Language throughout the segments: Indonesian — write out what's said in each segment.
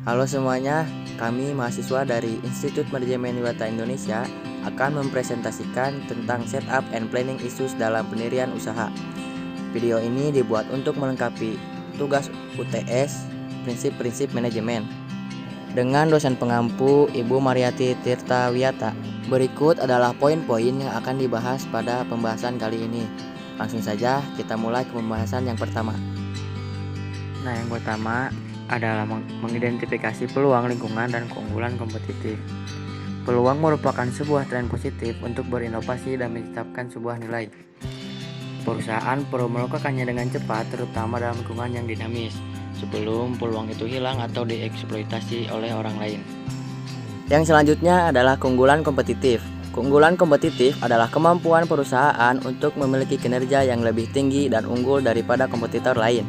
Halo semuanya, kami mahasiswa dari Institut Manajemen Wiwata Indonesia akan mempresentasikan tentang setup and planning issues dalam pendirian usaha. Video ini dibuat untuk melengkapi tugas UTS prinsip-prinsip manajemen dengan dosen pengampu Ibu Mariati Tirtawiyata. Berikut adalah poin-poin yang akan dibahas pada pembahasan kali ini. Langsung saja kita mulai ke pembahasan yang pertama. Nah, yang pertama adalah mengidentifikasi peluang lingkungan dan keunggulan kompetitif. Peluang merupakan sebuah tren positif untuk berinovasi dan menciptakan sebuah nilai. Perusahaan perlu melakukannya dengan cepat, terutama dalam lingkungan yang dinamis, sebelum peluang itu hilang atau dieksploitasi oleh orang lain. Yang selanjutnya adalah keunggulan kompetitif. Keunggulan kompetitif adalah kemampuan perusahaan untuk memiliki kinerja yang lebih tinggi dan unggul daripada kompetitor lain.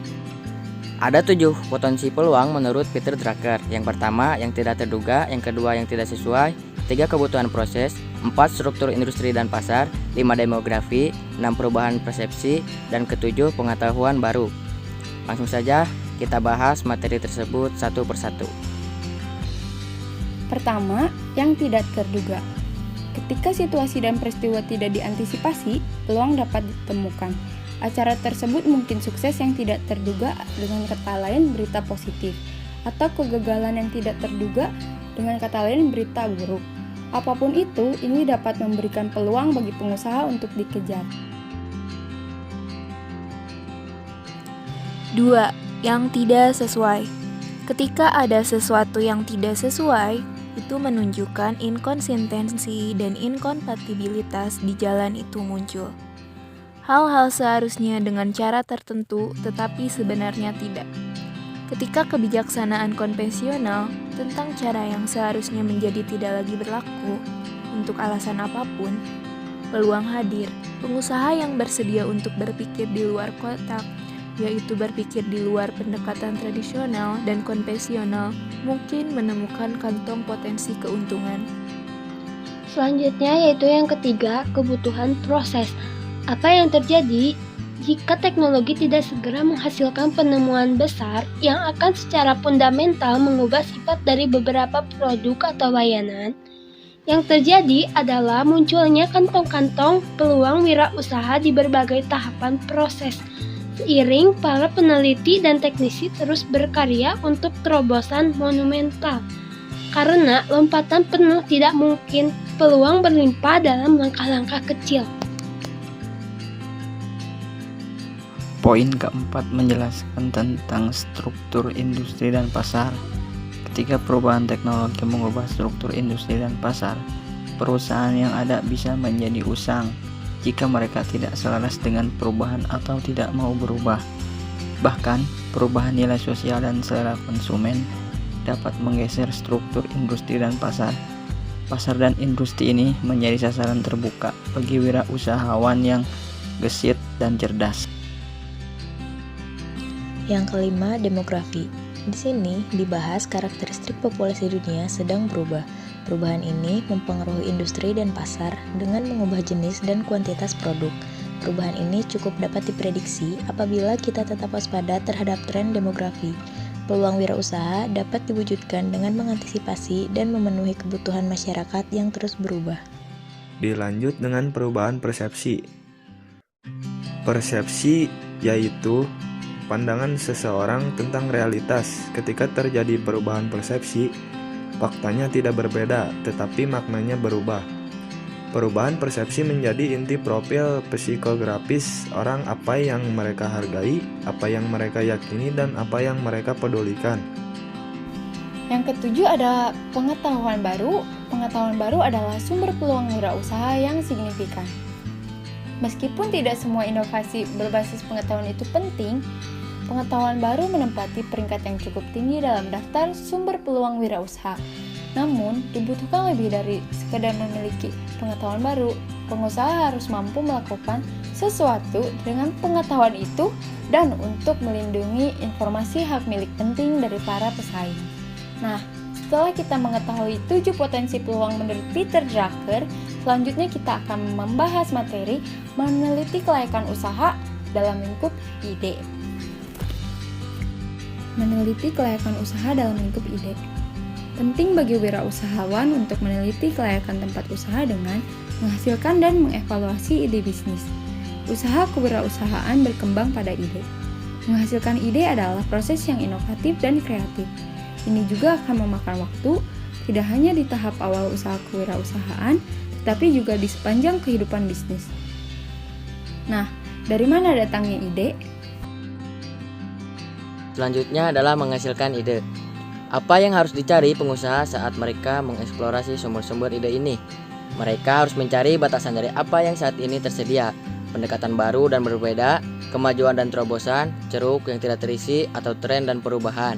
Ada 7 potensi peluang menurut Peter Drucker. Yang pertama, yang tidak terduga. Yang kedua, yang tidak sesuai. 3, kebutuhan proses. 4, struktur industri dan pasar. 5, demografi. 6, perubahan persepsi. Dan ke-7, pengetahuan baru. Langsung saja kita bahas materi tersebut satu persatu. Pertama, yang tidak terduga. Ketika situasi dan peristiwa tidak diantisipasi, peluang dapat ditemukan. Acara tersebut mungkin sukses yang tidak terduga dengan kata lain berita positif, atau kegagalan yang tidak terduga dengan kata lain berita buruk. Apapun itu, ini dapat memberikan peluang bagi pengusaha untuk dikejar. 2. Yang tidak sesuai. Ketika ada sesuatu yang tidak sesuai, itu menunjukkan inkonsistensi dan inkompatibilitas di jalan itu muncul. Hal-hal seharusnya dengan cara tertentu, tetapi sebenarnya tidak. Ketika kebijaksanaan konvensional tentang cara yang seharusnya menjadi tidak lagi berlaku untuk alasan apapun, peluang hadir. Pengusaha yang bersedia untuk berpikir di luar kotak, yaitu berpikir di luar pendekatan tradisional dan konvensional, mungkin menemukan kantong potensi keuntungan. Selanjutnya yaitu yang ketiga, kebutuhan proses. Apa yang terjadi jika teknologi tidak segera menghasilkan penemuan besar yang akan secara fundamental mengubah sifat dari beberapa produk atau layanan? Yang terjadi adalah munculnya kantong-kantong peluang wirausaha di berbagai tahapan proses. Seiring para peneliti dan teknisi terus berkarya untuk terobosan monumental. Karena lompatan penuh tidak mungkin, peluang berlimpah dalam langkah-langkah kecil. Poin keempat menjelaskan tentang struktur industri dan pasar. Ketika perubahan teknologi mengubah struktur industri dan pasar, perusahaan yang ada bisa menjadi usang jika mereka tidak selaras dengan perubahan atau tidak mau berubah. Bahkan, perubahan nilai sosial dan selera konsumen dapat menggeser struktur industri dan pasar. Pasar dan industri ini menjadi sasaran terbuka bagi wirausahawan yang gesit dan cerdas. Yang kelima, demografi. Di sini dibahas karakteristik populasi dunia sedang berubah. Perubahan ini mempengaruhi industri dan pasar dengan mengubah jenis dan kuantitas produk. Perubahan ini cukup dapat diprediksi apabila kita tetap waspada terhadap tren demografi. Peluang wirausaha dapat diwujudkan dengan mengantisipasi dan memenuhi kebutuhan masyarakat yang terus berubah. Dilanjut dengan perubahan persepsi. Persepsi yaitu pandangan seseorang tentang realitas. Ketika terjadi perubahan persepsi, faktanya tidak berbeda, tetapi maknanya berubah. Perubahan persepsi menjadi inti profil psikografis orang, apa yang mereka hargai, apa yang mereka yakini, dan apa yang mereka pedulikan. Yang ketujuh ada pengetahuan baru. Pengetahuan baru adalah sumber peluang wirausaha yang signifikan. Meskipun tidak semua inovasi berbasis pengetahuan itu penting, pengetahuan baru menempati peringkat yang cukup tinggi dalam daftar sumber peluang wirausaha. Namun, dibutuhkan lebih dari sekedar memiliki pengetahuan baru. Pengusaha harus mampu melakukan sesuatu dengan pengetahuan itu dan untuk melindungi informasi hak milik penting dari para pesaing. Nah, setelah kita mengetahui 7 potensi peluang menurut Peter Drucker, selanjutnya kita akan membahas materi meneliti kelayakan usaha dalam lingkup ide. meneliti kelayakan usaha dalam lingkup ide. Penting bagi wirausahawan untuk meneliti kelayakan tempat usaha dengan menghasilkan dan mengevaluasi ide bisnis. Usaha kewirausahaan berkembang pada ide. Menghasilkan ide adalah proses yang inovatif dan kreatif. Ini juga akan memakan waktu, tidak hanya di tahap awal usaha kewirausahaan, tetapi juga di sepanjang kehidupan bisnis. Nah, dari mana datangnya ide? Selanjutnya adalah menghasilkan ide. Apa yang harus dicari pengusaha saat mereka mengeksplorasi sumber-sumber ide ini? Mereka harus mencari batasan dari apa yang saat ini tersedia, pendekatan baru dan berbeda, kemajuan dan terobosan, ceruk yang tidak terisi, atau tren dan perubahan.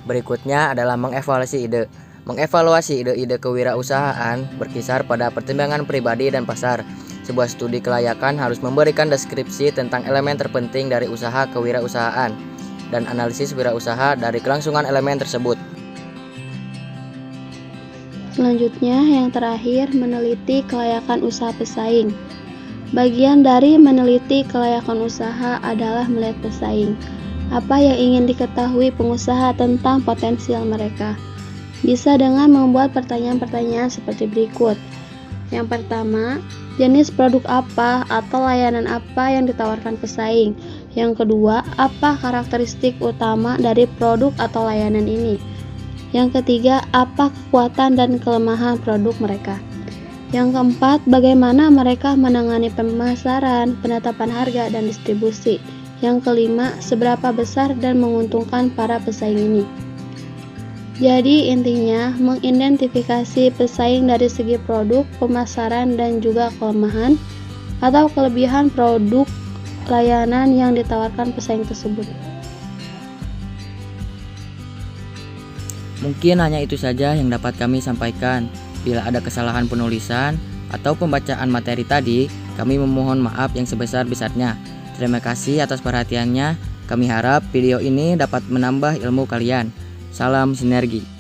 Berikutnya adalah mengevaluasi ide. Mengevaluasi ide-ide kewirausahaan berkisar pada pertimbangan pribadi dan pasar. Sebuah studi kelayakan harus memberikan deskripsi tentang elemen terpenting dari usaha kewirausahaan dan analisis wirausaha dari kelangsungan elemen tersebut. Selanjutnya, yang terakhir, meneliti kelayakan usaha pesaing. Bagian dari meneliti kelayakan usaha adalah melihat pesaing. Apa yang ingin diketahui pengusaha tentang potensial mereka? Bisa dengan membuat pertanyaan-pertanyaan seperti berikut. Yang pertama, jenis produk apa atau layanan apa yang ditawarkan pesaing? Yang kedua, apa karakteristik utama dari produk atau layanan ini? Yang ketiga, apa kekuatan dan kelemahan produk mereka? Yang keempat, bagaimana mereka menangani pemasaran, penetapan harga, dan distribusi? Yang kelima, seberapa besar dan menguntungkan para pesaing ini? Jadi intinya, mengidentifikasi pesaing dari segi produk, pemasaran, dan juga kelemahan atau kelebihan produk layanan yang ditawarkan pesaing tersebut. Mungkin hanya itu saja yang dapat kami sampaikan. Bila ada kesalahan penulisan atau pembacaan materi tadi, kami memohon maaf yang sebesar-besarnya. Terima kasih atas perhatiannya. Kami harap video ini dapat menambah ilmu kalian. Salam sinergi.